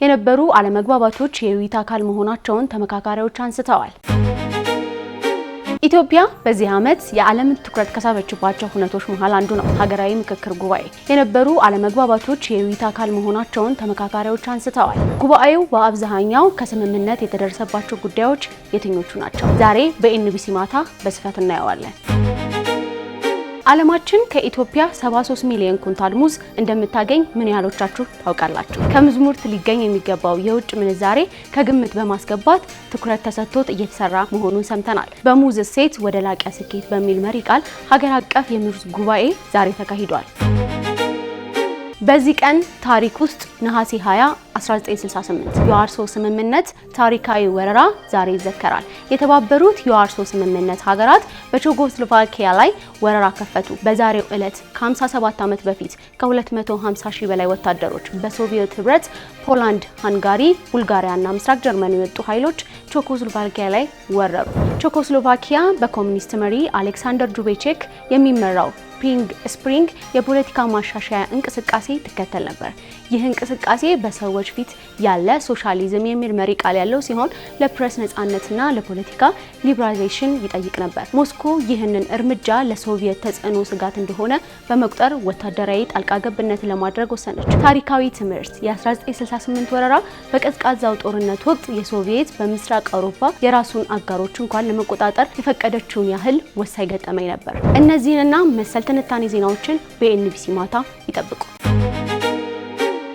የነበሩ አለመግባባቶች የውይይት አካል መሆናቸውን ተመካካሪዎች አንስተዋል። ኢትዮጵያ በዚህ ዓመት የዓለምን ትኩረት ከሳበችባቸው ሁነቶች መሃል አንዱ ነው ሀገራዊ ምክክር ጉባኤ። የነበሩ አለመግባባቶች የውይይት አካል መሆናቸውን ተመካካሪዎች አንስተዋል። ጉባኤው በአብዛኛው ከስምምነት የተደረሰባቸው ጉዳዮች የትኞቹ ናቸው? ዛሬ በኤንቢሲ ማታ በስፋት እናየዋለን። ዓለማችን ከኢትዮጵያ 73 ሚሊዮን ኩንታል ሙዝ እንደምታገኝ ምን ያህሎቻችሁ ታውቃላችሁ? ከሙዝ ምርት ሊገኝ የሚገባው የውጭ ምንዛሬ ከግምት በማስገባት ትኩረት ተሰጥቶት እየተሰራ መሆኑን ሰምተናል። በሙዝ እሴት ወደ ላቀ ስኬት በሚል መሪ ቃል ሀገር አቀፍ የሙዝ ጉባኤ ዛሬ ተካሂዷል። በዚህ ቀን ታሪክ ውስጥ ነሐሴ 20 1968 የዋርሶ ስምምነት ታሪካዊ ወረራ ዛሬ ይዘከራል። የተባበሩት የዋርሶ ስምምነት ሀገራት በቼኮስሎቫኪያ ላይ ወረራ ከፈቱ። በዛሬው ዕለት ከ57 ዓመት በፊት ከ250 ሺህ በላይ ወታደሮች በሶቪየት ህብረት፣ ፖላንድ፣ ሃንጋሪ፣ ቡልጋሪያና ምስራቅ ጀርመን የመጡ ኃይሎች ቼኮስሎቫኪያ ላይ ወረሩ። ቼኮስሎቫኪያ በኮሙኒስት መሪ አሌክሳንደር ዱቤቼክ የሚመራው ፒንግ ስፕሪንግ የፖለቲካ ማሻሻያ እንቅስቃሴ ትከተል ነበር። ይህ እንቅስቃሴ በሰዎች ፊት ያለ ሶሻሊዝም የሚል መሪ ቃል ያለው ሲሆን ለፕሬስ ነጻነትና ለፖለቲካ ሊበራላይዜሽን ይጠይቅ ነበር። ሞስኮ ይህንን እርምጃ ለሶቪየት ተጽዕኖ ስጋት እንደሆነ በመቁጠር ወታደራዊ ጣልቃ ገብነትን ለማድረግ ወሰነች። ታሪካዊ ትምህርት የ1968 ወረራ በቀዝቃዛው ጦርነት ወቅት የሶቪየት በምስራቅ አውሮፓ የራሱን አጋሮች እንኳን ለመቆጣጠር የፈቀደችውን ያህል ወሳኝ ገጠመኝ ነበር። እነዚህንና መሰል ትንታኔ ዜናዎችን በኤንቢሲ ማታ ይጠብቁ።